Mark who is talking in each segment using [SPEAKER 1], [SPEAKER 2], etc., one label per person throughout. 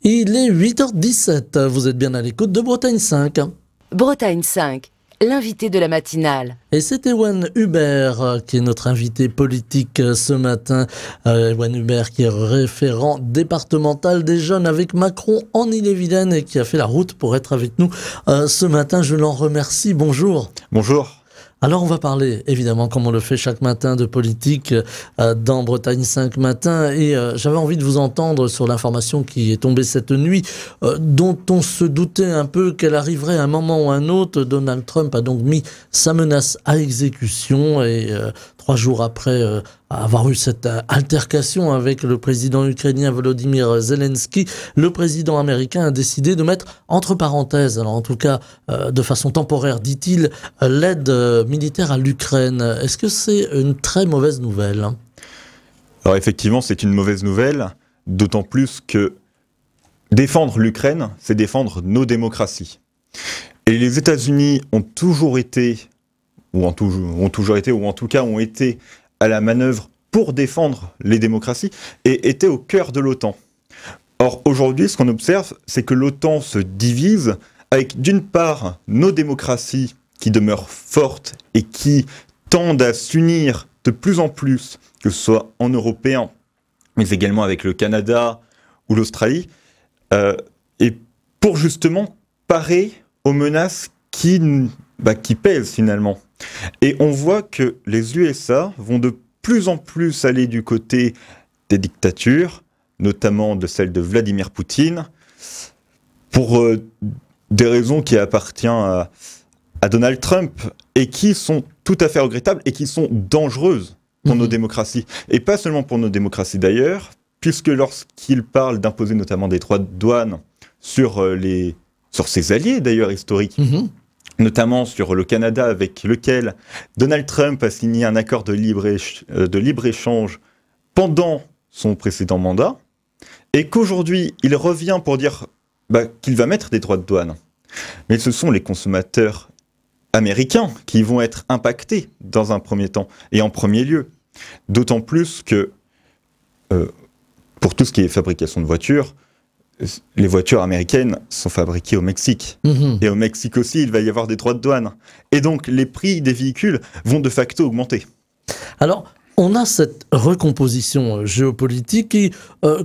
[SPEAKER 1] Il est 8h17, vous êtes bien à l'écoute de Bretagne 5.
[SPEAKER 2] Bretagne 5, l'invité de la matinale.
[SPEAKER 1] Et c'est Ewan Hubert qui est notre invité politique ce matin. Ewan Hubert qui est référent départemental des jeunes avec Macron en Ille-et-Vilaine et qui a fait la route pour être avec nous ce matin. Je l'en remercie. Bonjour.
[SPEAKER 3] Bonjour.
[SPEAKER 1] Alors on va parler évidemment comme on le fait chaque matin de politique dans Bretagne 5 matin et j'avais envie de vous entendre sur l'information qui est tombée cette nuit dont on se doutait un peu qu'elle arriverait à un moment ou à un autre. Donald Trump a donc mis sa menace à exécution et 3 jours après avoir eu cette altercation avec le président ukrainien Volodymyr Zelensky, le président américain a décidé de mettre entre parenthèses, alors en tout cas de façon temporaire, dit-il, l'aide militaire à l'Ukraine. Est-ce que c'est une très mauvaise nouvelle ?
[SPEAKER 3] Alors effectivement, c'est une mauvaise nouvelle, d'autant plus que défendre l'Ukraine, c'est défendre nos démocraties. Et les États-Unis ont toujours été, ou en tout cas ont été à la manœuvre pour défendre les démocraties et étaient au cœur de l'OTAN. Or, aujourd'hui, ce qu'on observe, c'est que l'OTAN se divise avec, d'une part, nos démocraties qui demeurent fortes et qui tendent à s'unir de plus en plus, que ce soit en européen, mais également avec le Canada ou l'Australie, et pour justement parer aux menaces qui pèsent finalement. Et on voit que les USA vont de plus en plus aller du côté des dictatures, notamment de celle de Vladimir Poutine, pour des raisons qui appartiennent à Donald Trump et qui sont tout à fait regrettables et qui sont dangereuses pour nos démocraties. Et pas seulement pour nos démocraties d'ailleurs, puisque lorsqu'il parle d'imposer notamment des droits de douane sur ses alliés d'ailleurs historiques, notamment sur le Canada avec lequel Donald Trump a signé un accord de libre-échange pendant son précédent mandat, et qu'aujourd'hui il revient pour dire qu'il va mettre des droits de douane. Mais ce sont les consommateurs américains qui vont être impactés dans un premier temps, et en premier lieu. D'autant plus que pour tout ce qui est fabrication de voitures, les voitures américaines sont fabriquées au Mexique. Et au Mexique aussi, il va y avoir des droits de douane. Et donc, les prix des véhicules vont de facto augmenter.
[SPEAKER 1] Alors, on a cette recomposition géopolitique qui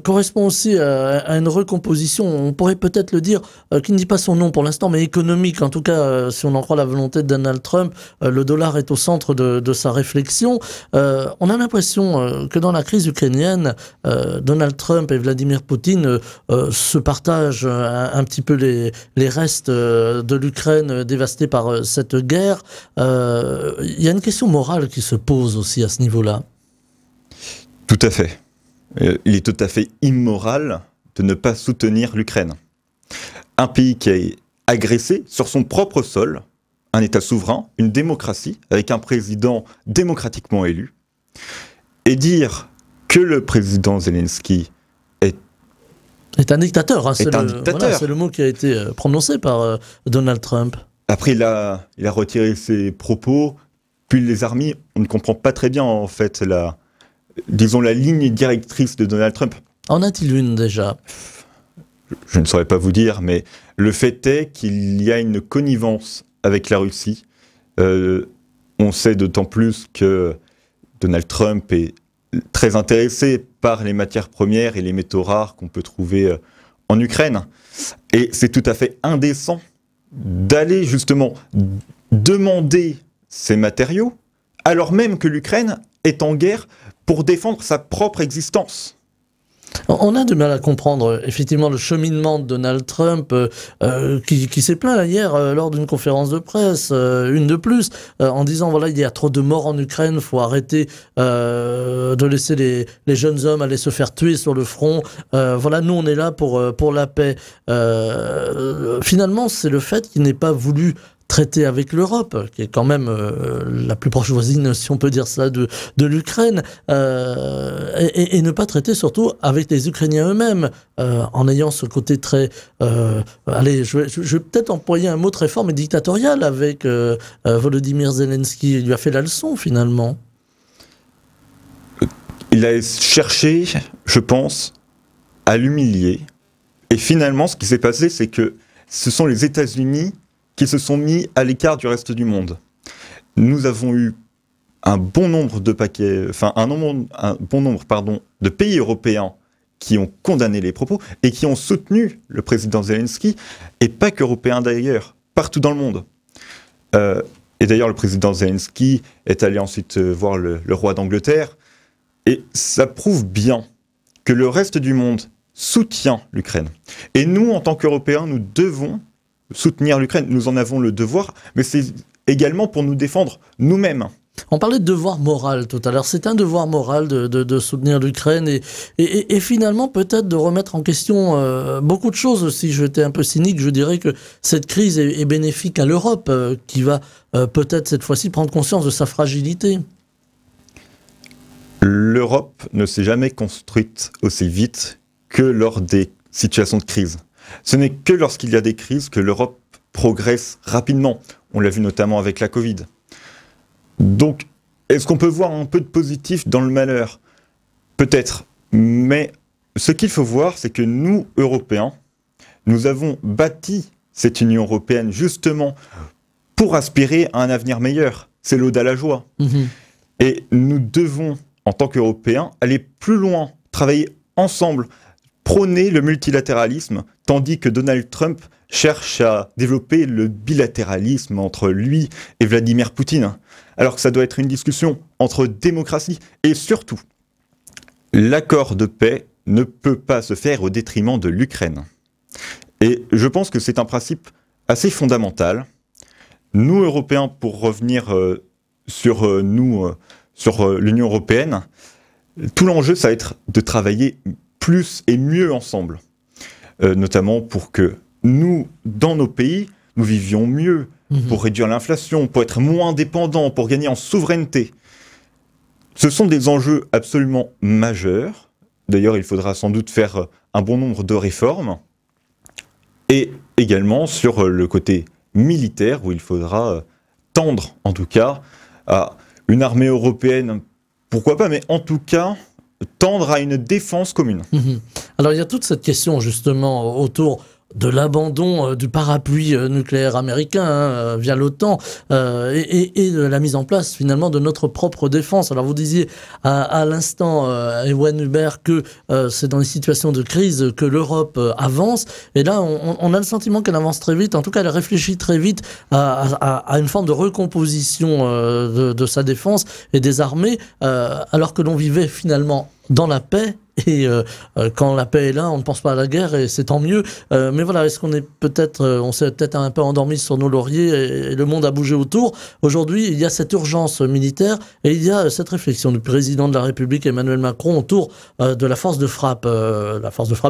[SPEAKER 1] correspond aussi à une recomposition, on pourrait peut-être le dire, qui ne dit pas son nom pour l'instant, mais économique. En tout cas, si on en croit la volonté de Donald Trump, le dollar est au centre de sa réflexion. On a l'impression que dans la crise ukrainienne, Donald Trump et Vladimir Poutine se partagent un petit peu les restes de l'Ukraine dévastée par cette guerre. Il y a une question morale qui se pose aussi à ce niveau-là.
[SPEAKER 3] Tout à fait. Il est tout à fait immoral de ne pas soutenir l'Ukraine. Un pays qui est agressé sur son propre sol, un État souverain, une démocratie, avec un président démocratiquement élu, et dire que le président Zelensky
[SPEAKER 1] est un dictateur.
[SPEAKER 3] C'est
[SPEAKER 1] le mot qui a été prononcé par Donald Trump. Après,
[SPEAKER 3] il a retiré ses propos, puis les armées, on ne comprend pas très bien en fait la ligne directrice de Donald Trump.
[SPEAKER 1] En a-t-il une déjà ?
[SPEAKER 3] Je ne saurais pas vous dire, mais le fait est qu'il y a une connivence avec la Russie. On sait d'autant plus que Donald Trump est très intéressé par les matières premières et les métaux rares qu'on peut trouver en Ukraine. Et c'est tout à fait indécent d'aller justement demander ces matériaux, alors même que l'Ukraine est en guerre pour défendre sa propre existence.
[SPEAKER 1] On a du mal à comprendre effectivement le cheminement de Donald Trump qui s'est plaint hier lors d'une conférence de presse, une de plus, en disant voilà, il y a trop de morts en Ukraine, il faut arrêter de laisser les jeunes hommes aller se faire tuer sur le front. Voilà, nous on est là pour la paix. Finalement, c'est le fait qu'il n'ait pas voulu traiter avec l'Europe, qui est quand même la plus proche voisine, si on peut dire ça, de l'Ukraine, et ne pas traiter surtout avec les Ukrainiens eux-mêmes, en ayant ce côté très... allez, je vais peut-être employer un mot très fort, mais dictatorial avec Volodymyr Zelensky. Il lui a fait la leçon, finalement.
[SPEAKER 3] Il a cherché, je pense, à l'humilier, Et finalement, ce qui s'est passé, c'est que ce sont les États-Unis qui se sont mis à l'écart du reste du monde. Nous avons eu un bon nombre de de pays européens qui ont condamné les propos et qui ont soutenu le président Zelensky, et pas qu'européens d'ailleurs, partout dans le monde. Et d'ailleurs, le président Zelensky est allé ensuite voir le roi d'Angleterre, et ça prouve bien que le reste du monde soutient l'Ukraine. Et nous, en tant qu'Européens, nous devons soutenir l'Ukraine. Nous en avons le devoir, mais c'est également pour nous défendre nous-mêmes.
[SPEAKER 1] On parlait de devoir moral tout à l'heure. C'est un devoir moral de soutenir l'Ukraine et finalement peut-être de remettre en question beaucoup de choses. Si j'étais un peu cynique, je dirais que cette crise est bénéfique à l'Europe qui va peut-être cette fois-ci prendre conscience de sa fragilité.
[SPEAKER 3] L'Europe ne s'est jamais construite aussi vite que lors des situations de crise. Ce n'est que lorsqu'il y a des crises que l'Europe progresse rapidement. On l'a vu notamment avec la Covid. Donc, est-ce qu'on peut voir un peu de positif dans le malheur? Peut-être. Mais ce qu'il faut voir, c'est que nous, Européens, nous avons bâti cette Union européenne justement pour aspirer à un avenir meilleur. C'est l'ode à la joie. Et nous devons, en tant qu'Européens, aller plus loin, travailler ensemble, prôner le multilatéralisme, tandis que Donald Trump cherche à développer le bilatéralisme entre lui et Vladimir Poutine. Alors que ça doit être une discussion entre démocratie et surtout, l'accord de paix ne peut pas se faire au détriment de l'Ukraine. Et je pense que c'est un principe assez fondamental. Nous, Européens, pour revenir sur l'Union européenne, tout l'enjeu, ça va être de travailler plus et mieux ensemble. Notamment pour que nous, dans nos pays, nous vivions mieux, pour réduire l'inflation, pour être moins dépendants, pour gagner en souveraineté. Ce sont des enjeux absolument majeurs. D'ailleurs, il faudra sans doute faire un bon nombre de réformes. Et également sur le côté militaire, où il faudra tendre, en tout cas, à une armée européenne, pourquoi pas, mais en tout cas, tendre à une défense commune.
[SPEAKER 1] Alors, il y a toute cette question, justement, autour de l'abandon du parapluie nucléaire américain via l'OTAN et de la mise en place finalement de notre propre défense. Alors vous disiez à l'instant, Ewan Hubert, que c'est dans les situations de crise que l'Europe avance, et là on a le sentiment qu'elle avance très vite, en tout cas elle réfléchit très vite à une forme de recomposition de sa défense et des armées, alors que l'on vivait finalement dans la paix. Et quand la paix est là, on ne pense pas à la guerre et c'est tant mieux. Mais voilà, est-ce qu'on est peut-être, on s'est peut-être un peu endormi sur nos lauriers et le monde a bougé autour. Aujourd'hui, il y a cette urgence militaire et il y a cette réflexion du président de la République Emmanuel Macron autour de la force de frappe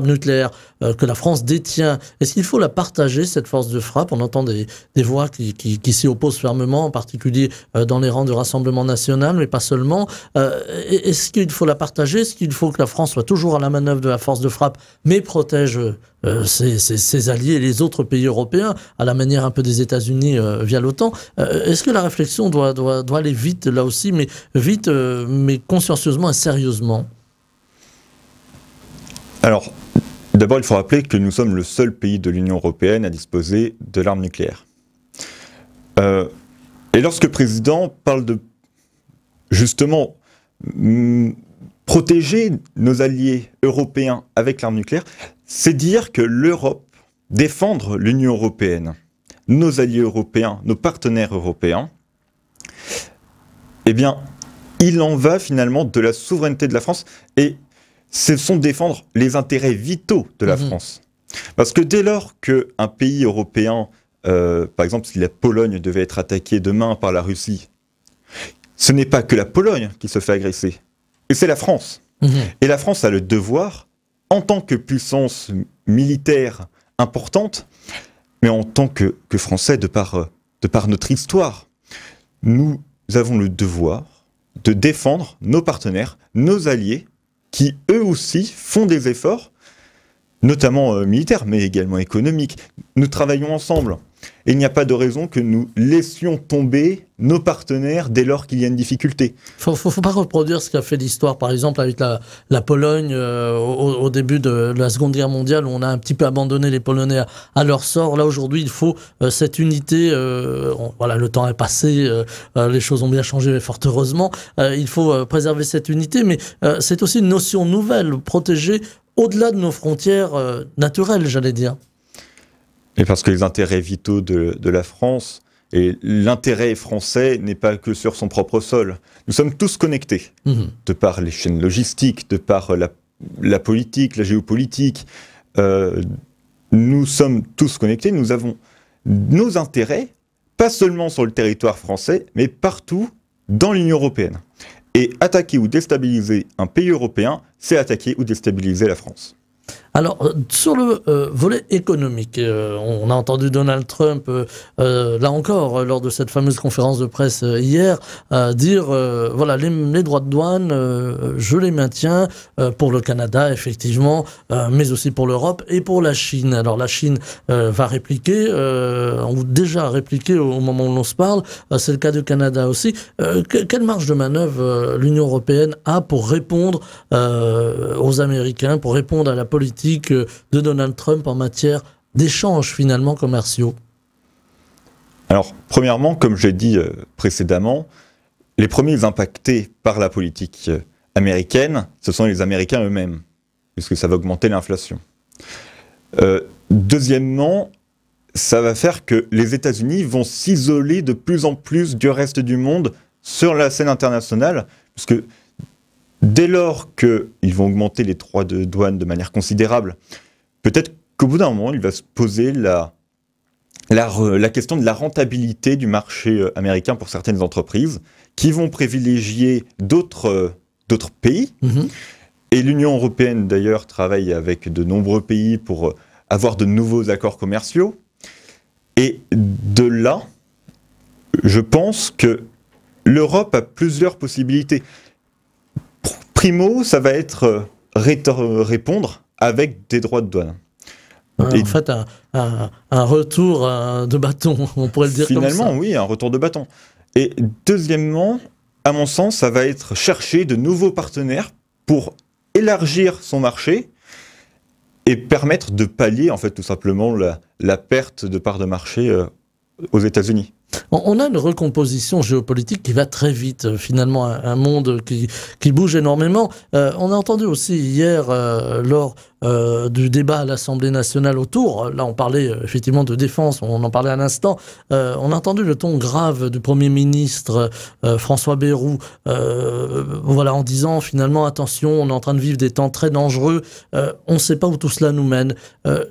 [SPEAKER 1] nucléaire que la France détient. Est-ce qu'il faut la partager, cette force de frappe? On entend des voix qui s'y opposent fermement, en particulier dans les rangs du Rassemblement national, mais pas seulement. Est-ce qu'il faut la partager? Est-ce qu'il faut que la France soit toujours à la manœuvre de la force de frappe, mais protège ses alliés et les autres pays européens, à la manière un peu des États-Unis via l'OTAN? Est-ce que la réflexion doit aller vite, là aussi, mais vite, mais consciencieusement et sérieusement?
[SPEAKER 3] Alors, d'abord, il faut rappeler que nous sommes le seul pays de l'Union européenne à disposer de l'arme nucléaire. Et lorsque le président parle de, justement, protéger nos alliés européens avec l'arme nucléaire, c'est dire que l'Europe, défendre l'Union européenne, nos alliés européens, nos partenaires européens, eh bien, il en va finalement de la souveraineté de la France et ce sont défendre les intérêts vitaux de la France. Parce que dès lors qu'un pays européen, par exemple si la Pologne devait être attaquée demain par la Russie, ce n'est pas que la Pologne qui se fait agresser, et c'est la France. Et la France a le devoir, en tant que puissance militaire importante, mais en tant que Français, de par notre histoire, nous avons le devoir de défendre nos partenaires, nos alliés, qui eux aussi font des efforts, notamment militaires, mais également économiques. Nous travaillons ensemble. Et il n'y a pas de raison que nous laissions tomber nos partenaires dès lors qu'il y a une difficulté.
[SPEAKER 1] Faut pas reproduire ce qu'a fait l'histoire, par exemple, avec la Pologne au début de la Seconde Guerre mondiale, où on a un petit peu abandonné les Polonais à leur sort. Là, aujourd'hui, il faut cette unité. Voilà, le temps est passé, les choses ont bien changé, mais fort heureusement. Il faut préserver cette unité, mais c'est aussi une notion nouvelle, protéger au-delà de nos frontières naturelles, j'allais dire.
[SPEAKER 3] Et parce que les intérêts vitaux de la France et l'intérêt français n'est pas que sur son propre sol. Nous sommes tous connectés, de par les chaînes logistiques, de par la politique, la géopolitique. Nous sommes tous connectés, nous avons nos intérêts, pas seulement sur le territoire français, mais partout dans l'Union européenne. Et attaquer ou déstabiliser un pays européen, c'est attaquer ou déstabiliser la France.
[SPEAKER 1] Alors, sur le volet économique, on a entendu Donald Trump, là encore, lors de cette fameuse conférence de presse hier, dire, voilà, les droits de douane, je les maintiens pour le Canada, effectivement, mais aussi pour l'Europe et pour la Chine. Alors, la Chine va répliquer, ou déjà répliqué au moment où l'on se parle, c'est le cas du Canada aussi. Quelle marge de manœuvre l'Union européenne a pour répondre aux Américains, pour répondre à la politique de Donald Trump en matière d'échanges finalement commerciaux?
[SPEAKER 3] Alors, premièrement, comme j'ai dit précédemment, les premiers impactés par la politique américaine, ce sont les Américains eux-mêmes, puisque ça va augmenter l'inflation. Deuxièmement, ça va faire que les États-Unis vont s'isoler de plus en plus du reste du monde sur la scène internationale, puisque dès lors qu'ils vont augmenter les droits de douane de manière considérable, peut-être qu'au bout d'un moment, il va se poser la question de la rentabilité du marché américain pour certaines entreprises qui vont privilégier d'autres pays. Et l'Union européenne, d'ailleurs, travaille avec de nombreux pays pour avoir de nouveaux accords commerciaux. Et de là, je pense que l'Europe a plusieurs possibilités. Primo, ça va être répondre avec des droits de douane.
[SPEAKER 1] En fait, un retour de bâton, on pourrait le dire comme ça.
[SPEAKER 3] Finalement, oui, un retour de bâton. Et deuxièmement, à mon sens, ça va être chercher de nouveaux partenaires pour élargir son marché et permettre de pallier, en fait, tout simplement, la perte de part de marché aux États-Unis.
[SPEAKER 1] On a une recomposition géopolitique qui va très vite, finalement, un monde qui bouge énormément. On a entendu aussi hier, lors du débat à l'Assemblée nationale autour, là on parlait effectivement de défense, on en parlait à l'instant, on a entendu le ton grave du Premier ministre François Bayrou, voilà, en disant finalement attention, on est en train de vivre des temps très dangereux, on ne sait pas où tout cela nous mène.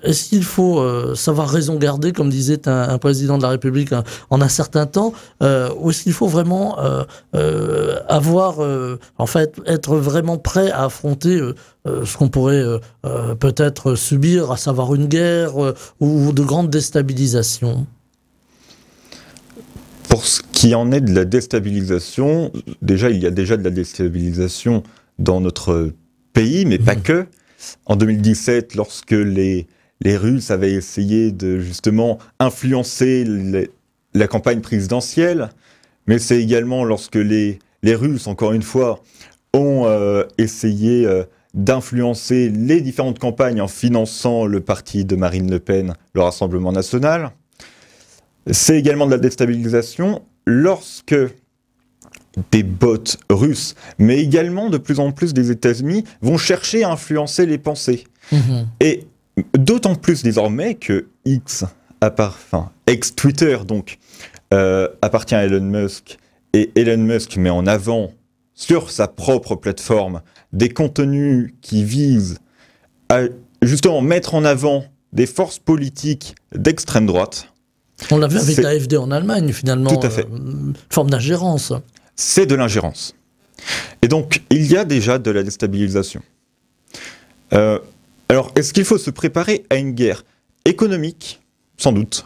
[SPEAKER 1] Est-ce qu'il faut savoir raison garder, comme disait un président de la République en un certain temps, ou est-ce qu'il faut vraiment avoir, en fait, être vraiment prêt à affronter ce qu'on pourrait peut-être subir, à savoir une guerre ou de grandes déstabilisations?
[SPEAKER 3] Pour ce qui en est de la déstabilisation, déjà, il y a déjà de la déstabilisation dans notre pays, mais pas que. En 2017, lorsque les Russes avaient essayé de justement influencer la campagne présidentielle, mais c'est également lorsque les Russes, encore une fois, ont essayé d'influencer les différentes campagnes en finançant le parti de Marine Le Pen, le Rassemblement national. C'est également de la déstabilisation lorsque des bots russes, mais également de plus en plus des États-Unis, vont chercher à influencer les pensées. Et d'autant plus désormais que ex-Twitter, donc, appartient à Elon Musk, et Elon Musk met en avant sur sa propre plateforme des contenus qui visent à justement mettre en avant des forces politiques d'extrême droite.
[SPEAKER 1] On l'a vu avec l'AfD en Allemagne, finalement.
[SPEAKER 3] Tout à fait.
[SPEAKER 1] Forme d'ingérence.
[SPEAKER 3] C'est de l'ingérence. Et donc, il y a déjà de la déstabilisation. Alors, est-ce qu'il faut se préparer à une guerre économique? Sans doute,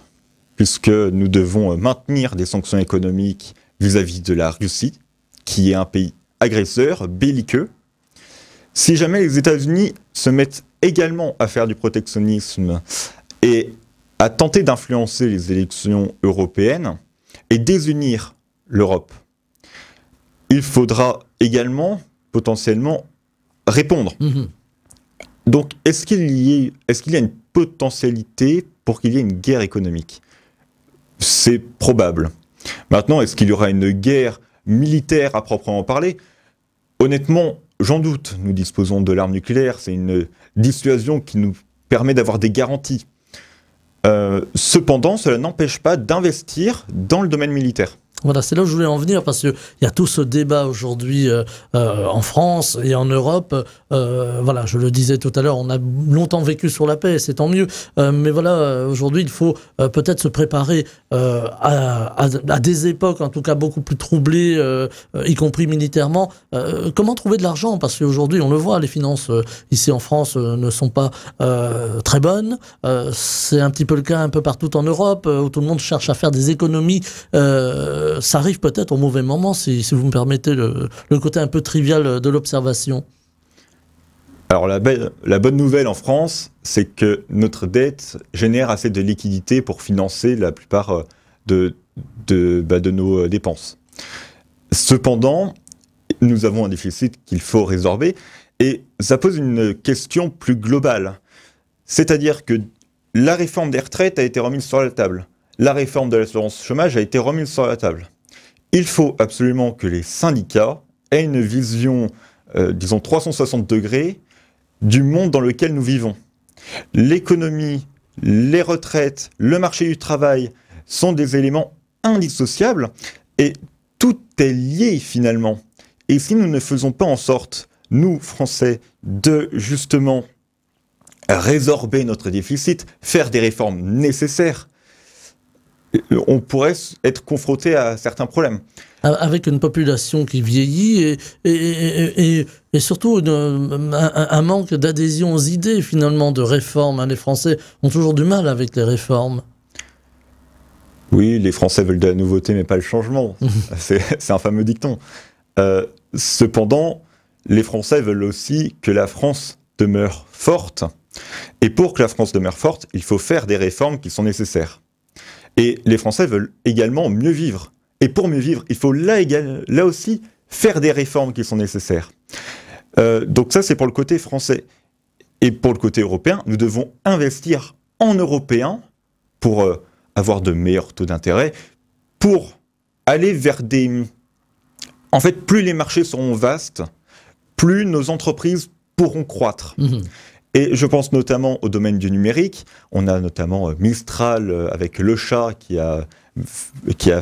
[SPEAKER 3] puisque nous devons maintenir des sanctions économiques vis-à-vis de la Russie, qui est un pays agresseur, belliqueux. Si jamais les États-Unis se mettent également à faire du protectionnisme et à tenter d'influencer les élections européennes et désunir l'Europe. Il faudra également, potentiellement, répondre. Donc, est-ce qu'il y a une potentialité pour qu'il y ait une guerre économique? C'est probable. Maintenant, est-ce qu'il y aura une guerre militaire à proprement parler? Honnêtement, j'en doute. Nous disposons de l'arme nucléaire, c'est une dissuasion qui nous permet d'avoir des garanties. Cependant, cela n'empêche pas d'investir dans le domaine militaire.
[SPEAKER 1] Voilà, c'est là où je voulais en venir, parce qu'il y a tout ce débat aujourd'hui en France et en Europe. Voilà, je le disais tout à l'heure, on a longtemps vécu sur la paix, c'est tant mieux. Mais voilà, aujourd'hui, il faut peut-être se préparer à des époques, en tout cas beaucoup plus troublées, y compris militairement. Comment trouver de l'argent? Parce qu'aujourd'hui, on le voit, les finances ici en France ne sont pas très bonnes. C'est un petit peu le cas un peu partout en Europe, où tout le monde cherche à faire des économies. Ça arrive peut-être au mauvais moment, si vous me permettez le côté un peu trivial de l'observation.
[SPEAKER 3] Alors la bonne nouvelle en France, c'est que notre dette génère assez de liquidités pour financer la plupart de nos dépenses. Cependant, nous avons un déficit qu'il faut résorber, et ça pose une question plus globale. C'est-à-dire que la réforme des retraites a été remise sur la table. La réforme de l'assurance chômage a été remise sur la table. Il faut absolument que les syndicats aient une vision, disons, 360 degrés du monde dans lequel nous vivons. L'économie, les retraites, le marché du travail sont des éléments indissociables et tout est lié finalement. Et si nous ne faisons pas en sorte, nous, Français, de justement résorber notre déficit, faire des réformes nécessaires, on pourrait être confronté à certains problèmes.
[SPEAKER 1] Avec une population qui vieillit et surtout un manque d'adhésion aux idées finalement de réformes. Les Français ont toujours du mal avec les réformes.
[SPEAKER 3] Oui, les Français veulent de la nouveauté mais pas le changement. C'est un fameux dicton. Cependant, les Français veulent aussi que la France demeure forte. Et pour que la France demeure forte, il faut faire des réformes qui sont nécessaires. Et les Français veulent également mieux vivre. Et pour mieux vivre, il faut là aussi faire des réformes qui sont nécessaires. Donc ça, c'est pour le côté français. Et pour le côté européen, nous devons investir en européen pour avoir de meilleurs taux d'intérêt, pour aller vers des... En fait, plus les marchés seront vastes, plus nos entreprises pourront croître. Et je pense notamment au domaine du numérique. On a notamment Mistral avec le chat qui a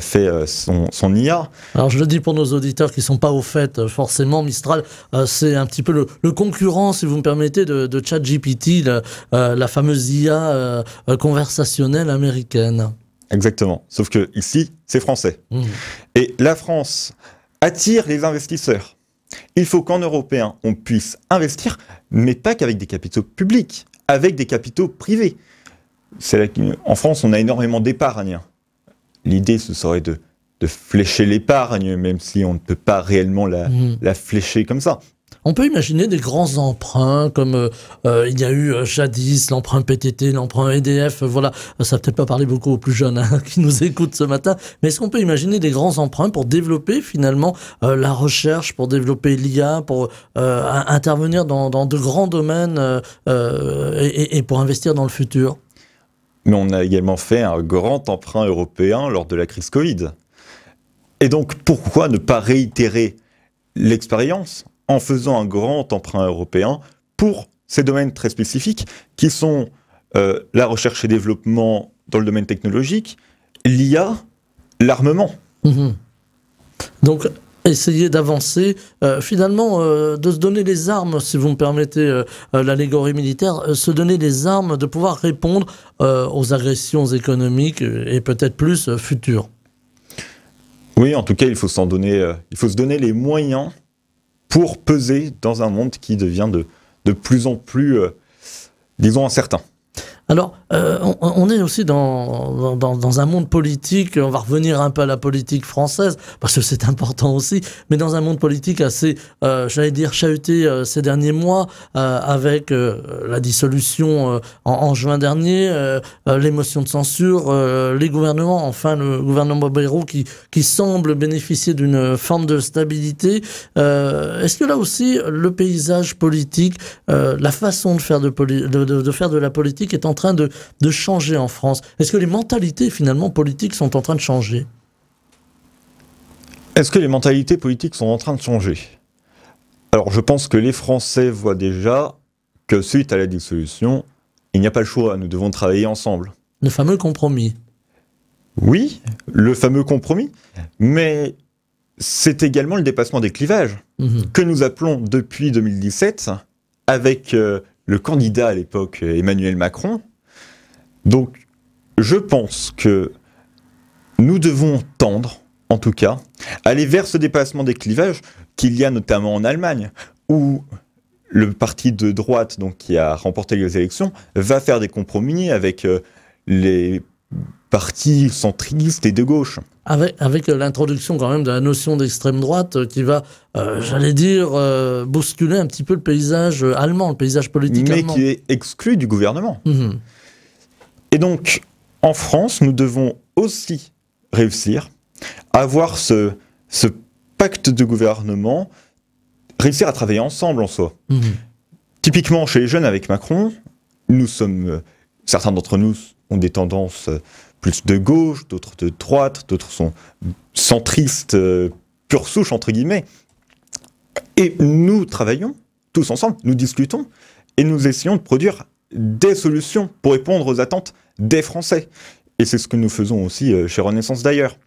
[SPEAKER 3] fait son IA.
[SPEAKER 1] Alors je le dis pour nos auditeurs qui ne sont pas au fait, forcément, Mistral, c'est un petit peu le concurrent, si vous me permettez, de ChatGPT, la fameuse IA conversationnelle américaine.
[SPEAKER 3] Exactement, sauf que ici, c'est français. Et la France attire les investisseurs. Il faut qu'en Européen, on puisse investir, mais pas qu'avec des capitaux publics, avec des capitaux privés. En France, on a énormément d'épargne. L'idée, ce serait de flécher l'épargne, même si on ne peut pas réellement la flécher comme ça.
[SPEAKER 1] On peut imaginer des grands emprunts comme il y a eu jadis l'emprunt PTT, l'emprunt EDF, voilà, ça va peut-être pas parler beaucoup aux plus jeunes qui nous écoutent ce matin, mais est-ce qu'on peut imaginer des grands emprunts pour développer finalement la recherche, pour développer l'IA, pour intervenir dans de grands domaines et pour investir dans le futur?
[SPEAKER 3] Mais on a également fait un grand emprunt européen lors de la crise Covid. Et donc pourquoi ne pas réitérer l'expérience en faisant un grand emprunt européen pour ces domaines très spécifiques qui sont la recherche et développement dans le domaine technologique, l'IA, l'armement.
[SPEAKER 1] Donc, essayer d'avancer, finalement, de se donner les armes, si vous me permettez l'allégorie militaire, se donner les armes de pouvoir répondre aux agressions économiques et peut-être plus futures.
[SPEAKER 3] Oui, en tout cas, il faut se donner les moyens pour peser dans un monde qui devient de plus en plus, disons, incertain.
[SPEAKER 1] Alors, on est aussi dans un monde politique, on va revenir un peu à la politique française, parce que c'est important aussi, mais dans un monde politique assez, j'allais dire, chahuté ces derniers mois, avec la dissolution en juin dernier, les motions de censure, les gouvernements, enfin le gouvernement Bayrou qui semble bénéficier d'une forme de stabilité. Est-ce que là aussi, le paysage politique, la façon de faire de faire de la politique est en train de changer en France? Est-ce que les mentalités finalement politiques sont en train de changer?
[SPEAKER 3] Est-ce que les mentalités politiques sont en train de changer? Alors je pense que les Français voient déjà que suite à la dissolution, il n'y a pas le choix, nous devons travailler ensemble.
[SPEAKER 1] Le fameux compromis.
[SPEAKER 3] Oui, le fameux compromis, mais c'est également le dépassement des clivages que nous appelons depuis 2017 avec le candidat à l'époque Emmanuel Macron. Donc, je pense que nous devons tendre, en tout cas, aller vers ce dépassement des clivages qu'il y a notamment en Allemagne, où le parti de droite, donc, qui a remporté les élections, va faire des compromis avec les partis centristes et de gauche.
[SPEAKER 1] Avec l'introduction quand même de la notion d'extrême droite qui va, j'allais dire, bousculer un petit peu le paysage allemand, le paysage politique allemand.
[SPEAKER 3] Mais qui est exclu du gouvernement. Et donc, en France, nous devons aussi réussir à avoir ce pacte de gouvernement, réussir à travailler ensemble en soi. Typiquement, chez les jeunes avec Macron, nous sommes, certains d'entre nous ont des tendances plus de gauche, d'autres de droite, d'autres sont centristes, pure souche, entre guillemets. Et nous travaillons tous ensemble, nous discutons, et nous essayons de produire des solutions pour répondre aux attentes des Français. Et c'est ce que nous faisons aussi chez Renaissance d'ailleurs.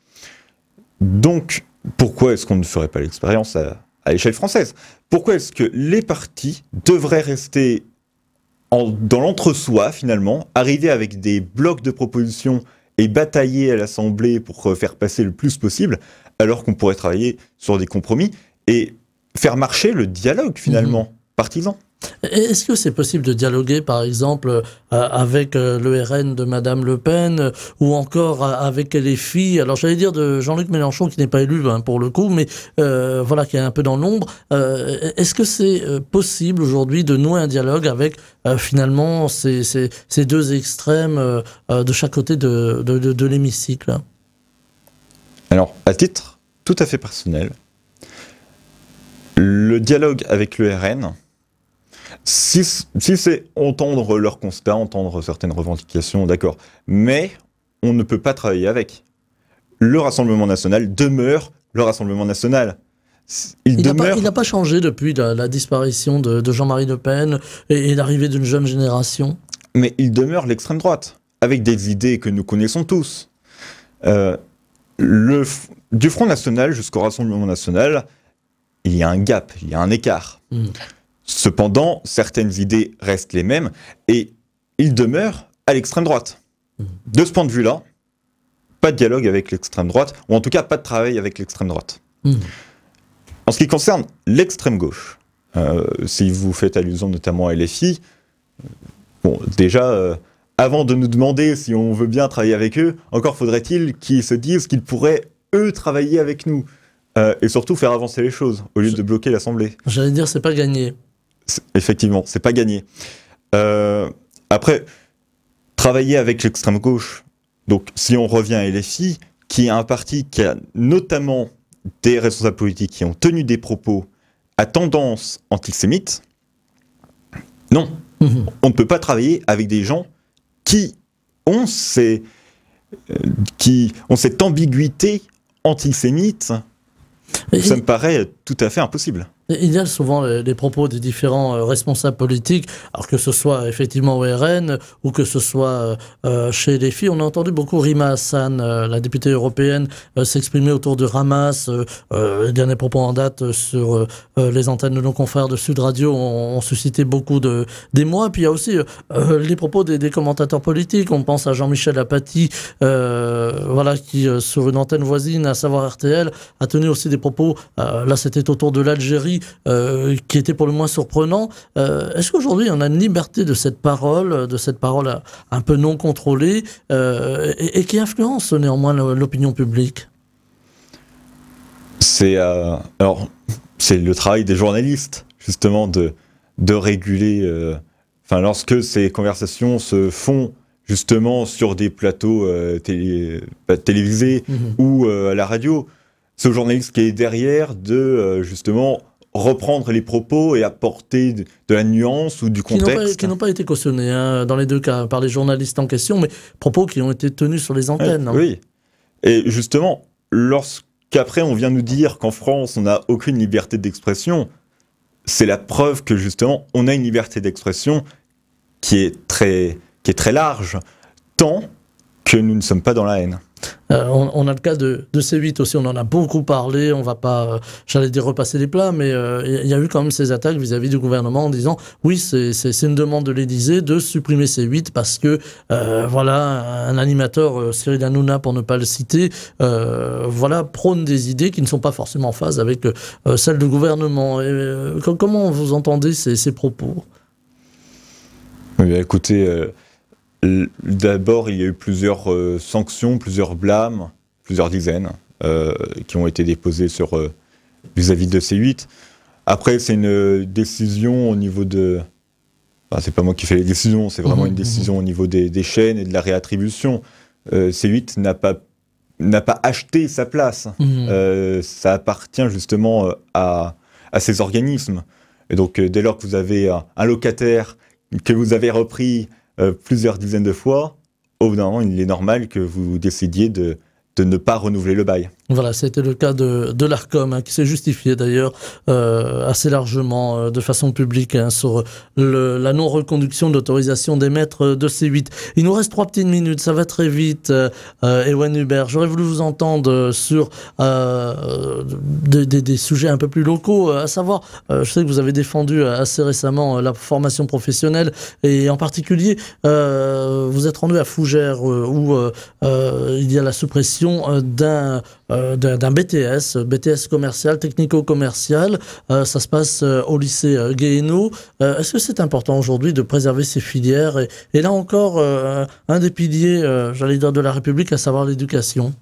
[SPEAKER 3] Donc, pourquoi est-ce qu'on ne ferait pas l'expérience à l'échelle française? Pourquoi est-ce que les partis devraient rester dans l'entre-soi, finalement, arriver avec des blocs de propositions et batailler à l'Assemblée pour faire passer le plus possible, alors qu'on pourrait travailler sur des compromis et faire marcher le dialogue, finalement, partisan?
[SPEAKER 1] Est-ce que c'est possible de dialoguer, par exemple, avec le RN de Madame Le Pen, ou encore avec les filles, alors j'allais dire de Jean-Luc Mélenchon, qui n'est pas élu pour le coup, mais voilà, qui est un peu dans l'ombre. Est-ce que c'est possible aujourd'hui de nouer un dialogue avec finalement ces deux extrêmes de chaque côté de l'hémicycle?
[SPEAKER 3] Alors, à titre tout à fait personnel, le dialogue avec le RN, si c'est entendre leurs constats, entendre certaines revendications, d'accord, mais on ne peut pas travailler avec. Le Rassemblement national demeure le Rassemblement national. Il
[SPEAKER 1] n'a pas changé depuis la disparition de Jean-Marie Le Pen et l'arrivée d'une jeune génération.
[SPEAKER 3] Mais il demeure l'extrême droite, avec des idées que nous connaissons tous. Du Front National jusqu'au Rassemblement national, il y a un gap, il y a un écart. Cependant, certaines idées restent les mêmes et il demeure à l'extrême droite. De ce point de vue-là, pas de dialogue avec l'extrême droite, ou en tout cas pas de travail avec l'extrême droite. En ce qui concerne l'extrême gauche, si vous faites allusion notamment à LFI, bon, déjà, avant de nous demander si on veut bien travailler avec eux, encore faudrait-il qu'ils se disent qu'ils pourraient, eux, travailler avec nous. Et surtout faire avancer les choses, au lieu de bloquer l'Assemblée.
[SPEAKER 1] J'allais dire, c'est pas gagné.
[SPEAKER 3] Effectivement, c'est pas gagné. Après, travailler avec l'extrême gauche, donc si on revient à LFI, qui est un parti qui a notamment des responsables politiques qui ont tenu des propos à tendance antisémite, non, on ne peut pas travailler avec des gens qui ont cette ambiguïté antisémite. Ça me paraît tout à fait impossible.
[SPEAKER 1] Il y a souvent les propos des différents responsables politiques, alors que ce soit effectivement au RN ou que ce soit chez les filles. On a entendu beaucoup Rima Hassan, la députée européenne, s'exprimer autour de Hamas. Les derniers propos en date sur les antennes de nos confrères de Sud Radio ont suscité beaucoup d'émoi. Puis il y a aussi les propos des commentateurs politiques. On pense à Jean-Michel Apathy, voilà, qui sur une antenne voisine, à savoir RTL, a tenu aussi des propos. Là, c'était autour de l'Algérie. qui était pour le moins surprenant. Est-ce qu'aujourd'hui, on a une liberté de cette parole un peu non contrôlée, et qui influence néanmoins l'opinion publique?
[SPEAKER 3] C'est le travail des journalistes, justement, de réguler. Lorsque ces conversations se font justement sur des plateaux télévisés ou à la radio, c'est au journaliste qui est derrière de justement reprendre les propos et apporter de la nuance ou du contexte.
[SPEAKER 1] Qui n'ont pas été cautionnés, hein, dans les deux cas, par les journalistes en question, mais propos qui ont été tenus sur les antennes.
[SPEAKER 3] Oui. Et justement, lorsqu'après on vient nous dire qu'en France, on n'a aucune liberté d'expression, c'est la preuve que justement, on a une liberté d'expression qui est très large, tant que nous ne sommes pas dans la haine.
[SPEAKER 1] On a le cas de C8 aussi, on en a beaucoup parlé, on va pas, j'allais dire repasser les plats, mais il y a eu quand même ces attaques vis-à-vis du gouvernement en disant oui, c'est une demande de l'Élysée de supprimer C8 parce que voilà, un animateur, Cyril Hanouna pour ne pas le citer, voilà, prône des idées qui ne sont pas forcément en phase avec celles du gouvernement. Comment vous entendez ces propos?
[SPEAKER 3] Oui, écoutez, d'abord, il y a eu plusieurs sanctions, plusieurs blâmes, plusieurs dizaines qui ont été déposées vis-à-vis de C8. Après, c'est une décision au niveau de... c'est pas moi qui fais les décisions, c'est vraiment une décision au niveau des chaînes et de la réattribution. C8 n'a pas acheté sa place. Ça appartient justement à ces organismes. Et donc, dès lors que vous avez un locataire que vous avez repris plusieurs dizaines de fois, au bout d'un moment, il est normal que vous décidiez de ne pas renouveler le bail.
[SPEAKER 1] Voilà, c'était le cas de l'Arcom, hein, qui s'est justifié d'ailleurs assez largement, de façon publique, hein, sur la non-reconduction d'autorisation d'émettre de C8. Il nous reste 3 petites minutes, ça va très vite. Ewan Hubert, j'aurais voulu vous entendre sur des sujets un peu plus locaux, à savoir, je sais que vous avez défendu assez récemment la formation professionnelle, et en particulier, vous êtes rendu à Fougères, où il y a la suppression d'un BTS commercial, technico-commercial. Ça se passe au lycée Guéhéno. Est-ce que c'est important aujourd'hui de préserver ces filières et là encore, un des piliers, j'allais dire, de la République, à savoir l'éducation?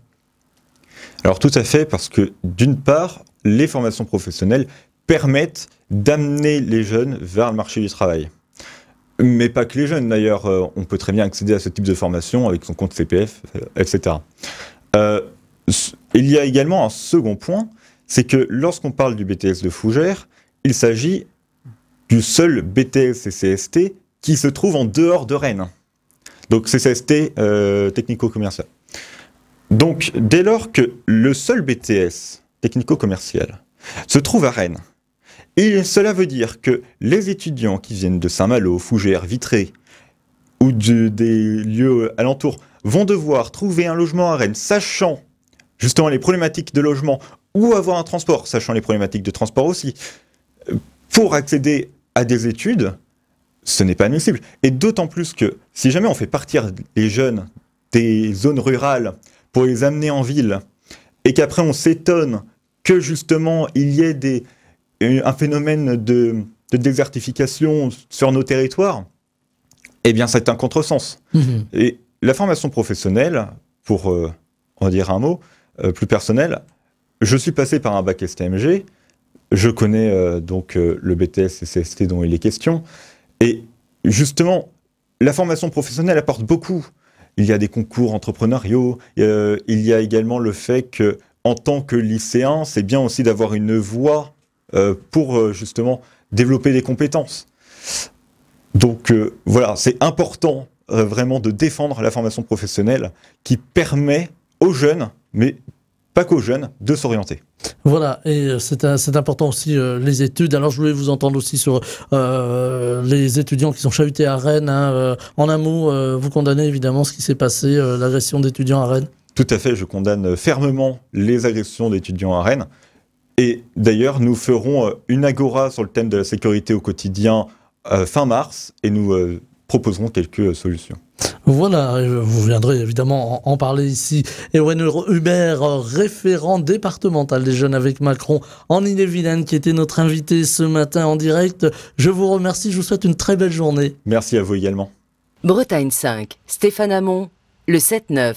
[SPEAKER 3] Alors tout à fait, parce que d'une part, les formations professionnelles permettent d'amener les jeunes vers le marché du travail. Mais pas que les jeunes d'ailleurs, on peut très bien accéder à ce type de formation avec son compte CPF, etc. Il y a également un second point, c'est que lorsqu'on parle du BTS de Fougères, il s'agit du seul BTS et CST qui se trouve en dehors de Rennes. Donc c'est CST technico-commercial. Donc dès lors que le seul BTS technico-commercial se trouve à Rennes, et cela veut dire que les étudiants qui viennent de Saint-Malo, Fougères, Vitré ou des lieux alentours vont devoir trouver un logement à Rennes, sachant justement les problématiques de logement, ou avoir un transport, sachant les problématiques de transport aussi, pour accéder à des études, ce n'est pas admissible. Et d'autant plus que si jamais on fait partir les jeunes des zones rurales pour les amener en ville, et qu'après on s'étonne que justement il y ait un phénomène de désertification sur nos territoires, eh bien c'est un contresens. Et la formation professionnelle, pour on va dire un mot plus personnel, je suis passé par un bac STMG, je connais donc le BTS et CST dont il est question, et justement, la formation professionnelle apporte beaucoup. Il y a des concours entrepreneuriaux, il y a également le fait que, en tant que lycéen, c'est bien aussi d'avoir une voie pour justement développer des compétences. Donc voilà, c'est important vraiment de défendre la formation professionnelle qui permet aux jeunes, mais pas qu'aux jeunes, de s'orienter.
[SPEAKER 1] Voilà, et c'est important aussi les études. Alors je voulais vous entendre aussi sur les étudiants qui sont chahutés à Rennes. Hein. En un mot, vous condamnez évidemment ce qui s'est passé, l'agression d'étudiants à Rennes?
[SPEAKER 3] Tout à fait, je condamne fermement les agressions d'étudiants à Rennes. Et d'ailleurs, nous ferons une agora sur le thème de la sécurité au quotidien fin mars, et nous proposeront quelques solutions.
[SPEAKER 1] Voilà, vous viendrez évidemment en parler ici. Ewen Hubert, référent départemental des Jeunes avec Macron en Ille-et-Vilaine, qui était notre invité ce matin en direct. Je vous remercie, je vous souhaite une très belle journée.
[SPEAKER 3] Merci à vous également.
[SPEAKER 2] Bretagne 5, Stéphane Hamon, le 7-9.